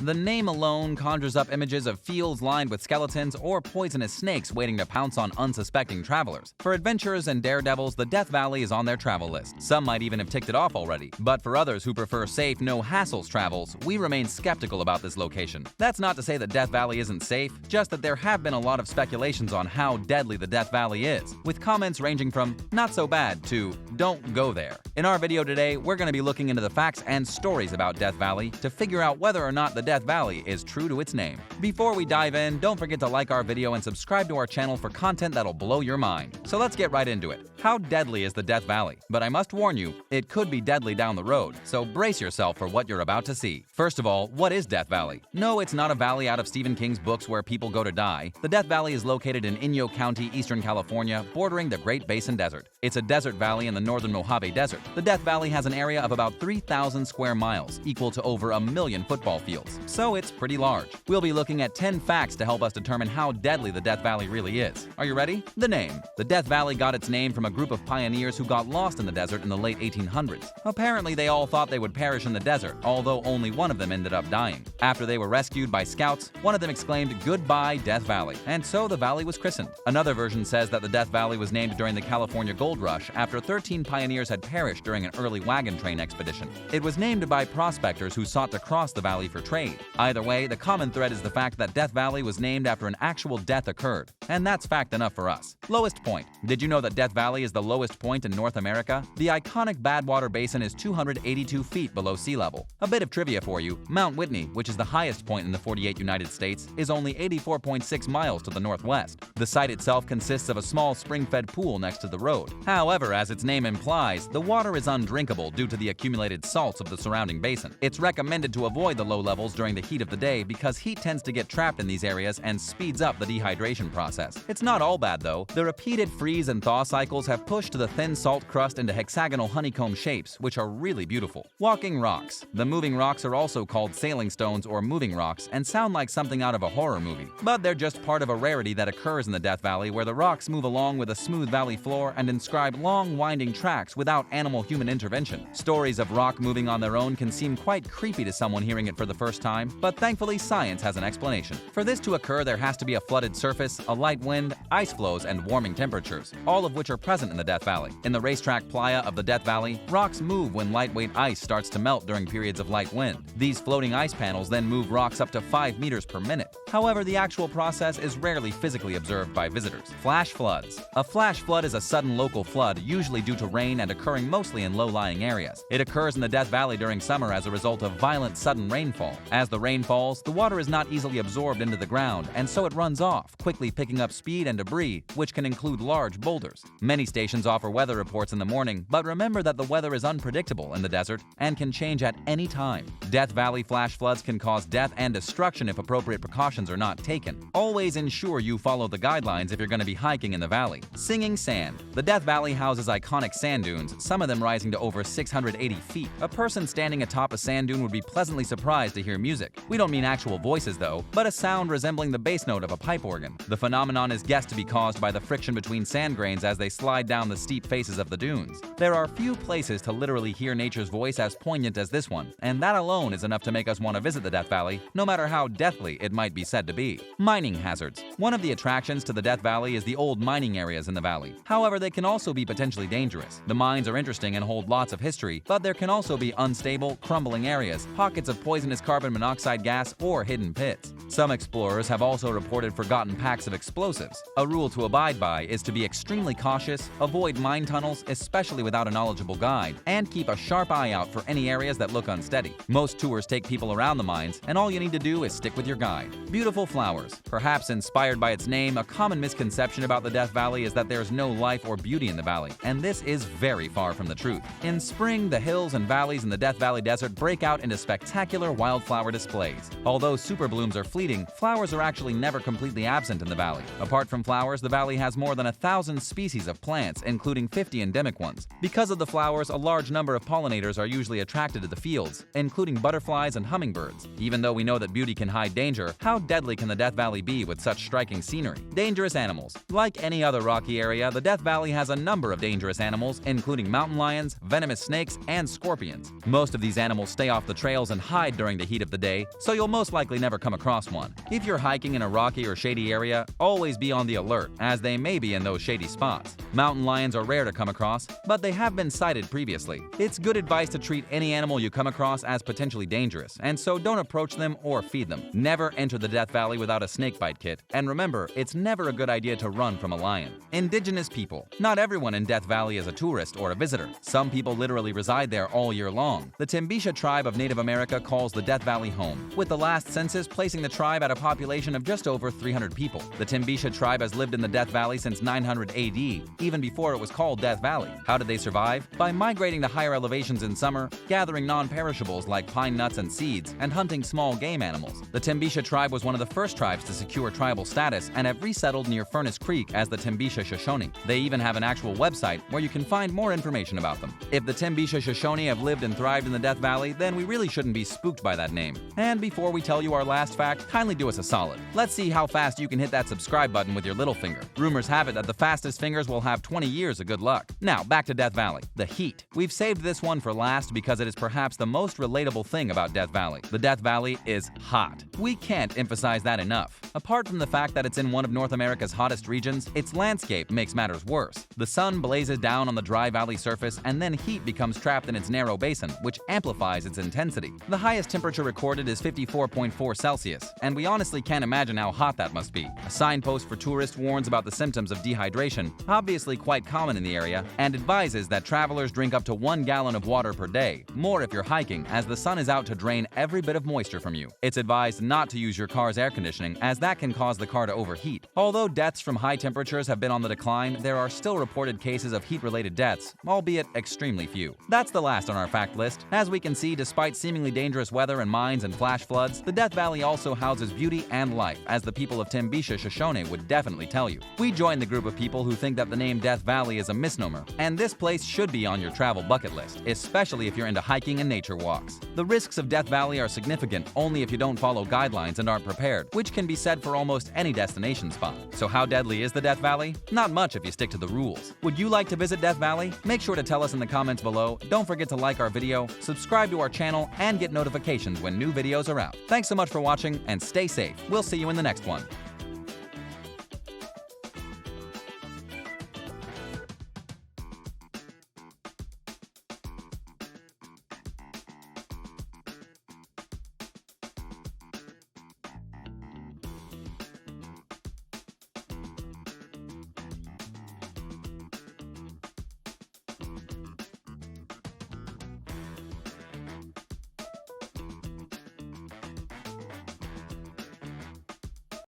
The name alone conjures up images of fields lined with skeletons or poisonous snakes waiting to pounce on unsuspecting travelers. For adventurers and daredevils, the Death Valley is on their travel list. Some might even have ticked it off already. But for others who prefer safe, no-hassles travels, we remain skeptical about this location. That's not to say that Death Valley isn't safe, just that there have been a lot of speculations on how deadly the Death Valley is, with comments ranging from not so bad to don't go there. In our video today, we're going to be looking into the facts and stories about Death Valley to figure out whether or not the Death Valley is true to its name. Before we dive in, don't forget to like our video and subscribe to our channel for content that'll blow your mind. So let's get right into it. How deadly is the Death Valley? But I must warn you, it could be deadly down the road, so brace yourself for what you're about to see. First of all, what is Death Valley? No, it's not a valley out of Stephen King's books where people go to die. The Death Valley is located in Inyo County, Eastern California, bordering the Great Basin Desert. It's a desert valley in the northern Mojave Desert. The Death Valley has an area of about 3,000 square miles, equal to over 1 million football fields, so it's pretty large. We'll be looking at 10 facts to help us determine how deadly the Death Valley really is. Are you ready? The name. The Death Valley got its name from a group of pioneers who got lost in the desert in the late 1800s. Apparently, they all thought they would perish in the desert, although only one of them ended up dying. After they were rescued by scouts, one of them exclaimed, "Goodbye, Death Valley," and so the valley was christened. Another version says that the Death Valley was named during the California Gold Rush after 13 pioneers had perished during an early wagon train expedition. It was named by prospectors who sought to cross the valley for trade. Either way, the common thread is the fact that Death Valley was named after an actual death occurred. And that's fact enough for us. Lowest point. Did you know that Death Valley is the lowest point in North America? The iconic Badwater Basin is 282 feet below sea level. A bit of trivia for you, Mount Whitney, which is the highest point in the 48 United States, is only 84.6 miles to the northwest. The site itself consists of a small spring-fed pool next to the road. However, as its name implies, the water is undrinkable due to the accumulated salts of the surrounding basin. It's recommended to avoid the low levels during the heat of the day because heat tends to get trapped in these areas and speeds up the dehydration process. It's not all bad though. The repeated freeze and thaw cycles have pushed the thin salt crust into hexagonal honeycomb shapes, which are really beautiful. Walking rocks. The moving rocks are also called sailing stones or moving rocks and sound like something out of a horror movie. But they're just part of a rarity that occurs in the Death Valley where the rocks move along with a smooth valley floor and inscribe long winding tracks without animal-human intervention. Stories of rock moving on their own can seem quite creepy to someone hearing it for the first time, but thankfully science has an explanation. For this to occur, there has to be a flooded surface, a light wind, ice flows, and warming temperatures, all of which are present in the Death Valley. In the racetrack playa of the Death Valley, rocks move when lightweight ice starts to melt during periods of light wind. These floating ice panels then move rocks up to 5 meters per minute. However, the actual process is rarely physically observed by visitors. Flash floods. A flash flood is a sudden local flood, usually due to rain and occurring mostly in low-lying areas. It occurs in the Death Valley during summer as a result of violent sudden rainfall. As the rain falls, the water is not easily absorbed into the ground, and so it runs off, quickly picking up speed and debris, which can include large boulders. Many stations offer weather reports in the morning, but remember that the weather is unpredictable in the desert and can change at any time. Death Valley flash floods can cause death and destruction if appropriate precautions are not taken. Always ensure you follow the guidelines if you're going to be hiking in the valley. Singing sand. The Death Valley houses iconic sand dunes, some of them rising to over 680 feet. A person standing atop a sand dune would be pleasantly surprised to hear music. We don't mean actual voices though, but a sound resembling the bass note of a pipe organ. The phenomenon is guessed to be caused by the friction between sand grains as they slide down the steep faces of the dunes. There are few places to literally hear nature's voice as poignant as this one, and that alone is enough to make us want to visit the Death Valley, no matter how deathly it might be said to be. Mining hazards. One of the attractions to the Death Valley is the old mining areas in the valley. However, they can also be potentially dangerous. The mines are interesting and hold lots of history, but there can also be unstable, crumbling areas, pockets of poisonous carbon monoxide gas, or hidden pits. Some explorers have also reported forgotten packs of explosives. A rule to abide by is to be extremely cautious, avoid mine tunnels, especially without a knowledgeable guide, and keep a sharp eye out for any areas that look unsteady. Most tours take people around the mines, and all you need to do is stick with your guide. Beautiful flowers. Perhaps inspired by its name, a common misconception about the Death Valley is that there's no life or beauty in the valley, and this is very far from the truth. In spring, the hills and valleys in the Death Valley Desert break out into spectacular wildflower displays. Although super blooms are fleeting, flowers are actually never completely absent in the valley. Apart from flowers, the valley has more than 1,000 species of plants, including 50 endemic ones. Because of the flowers, a large number of pollinators are usually attracted to the fields, including butterflies and hummingbirds. Even though we know that beauty can hide danger, how deadly can the Death Valley be with such striking scenery? Dangerous animals. Like any other rocky area, the Death Valley has a number of dangerous animals, including mountain lions, venomous snakes, and scorpions. Most of these animals stay off the trails and hide during the heat of of the day, so you'll most likely never come across one. If you're hiking in a rocky or shady area, always be on the alert, as they may be in those shady spots. Mountain lions are rare to come across, but they have been sighted previously. It's good advice to treat any animal you come across as potentially dangerous, and so don't approach them or feed them. Never enter the Death Valley without a snakebite kit, and remember, it's never a good idea to run from a lion. Indigenous people. Not everyone in Death Valley is a tourist or a visitor. Some people literally reside there all year long. The Timbisha tribe of Native America calls the Death Valley home, with the last census placing the tribe at a population of just over 300 people. The Timbisha tribe has lived in the Death Valley since 900 AD, even before it was called Death Valley. How did they survive? By migrating to higher elevations in summer, gathering non-perishables like pine nuts and seeds, and hunting small game animals. The Timbisha tribe was one of the first tribes to secure tribal status and have resettled near Furnace Creek as the Timbisha Shoshone. They even have an actual website where you can find more information about them. If the Timbisha Shoshone have lived and thrived in the Death Valley, then we really shouldn't be spooked by that name. And before we tell you our last fact, kindly do us a solid. Let's see how fast you can hit that subscribe button with your little finger. Rumors have it that the fastest fingers will have 20 years of good luck. Now, back to Death Valley. The heat. We've saved this one for last because it is perhaps the most relatable thing about Death Valley. The Death Valley is hot. We can't emphasize that enough. Apart from the fact that it's in one of North America's hottest regions, its landscape makes matters worse. The sun blazes down on the dry valley surface, and then heat becomes trapped in its narrow basin, which amplifies its intensity. The highest temperature recorded is 54.4 Celsius, and we honestly can't imagine how hot that must be. A signpost for tourists warns about the symptoms of dehydration, obviously quite common in the area, and advises that travelers drink up to 1 gallon of water per day, more if you're hiking, as the sun is out to drain every bit of moisture from you. It's advised not to use your car's air conditioning, as that can cause the car to overheat. Although deaths from high temperatures have been on the decline, there are still reported cases of heat-related deaths, albeit extremely few. That's the last on our fact list. As we can see, despite seemingly dangerous weather and mines and flash floods, the Death Valley also houses beauty and life, as the people of Timbisha Shoshone would definitely tell you. We join the group of people who think that the name Death Valley is a misnomer, and this place should be on your travel bucket list, especially if you're into hiking and nature walks. The risks of Death Valley are significant only if you don't follow guidelines and aren't prepared, which can be said for almost any destination spot. So how deadly is the Death Valley? Not much if you stick to the rules. Would you like to visit Death Valley? Make sure to tell us in the comments below. Don't forget to like our video, subscribe to our channel, and get notifications when new videos are out. Thanks so much for watching, and stay safe. We'll see you in the next one.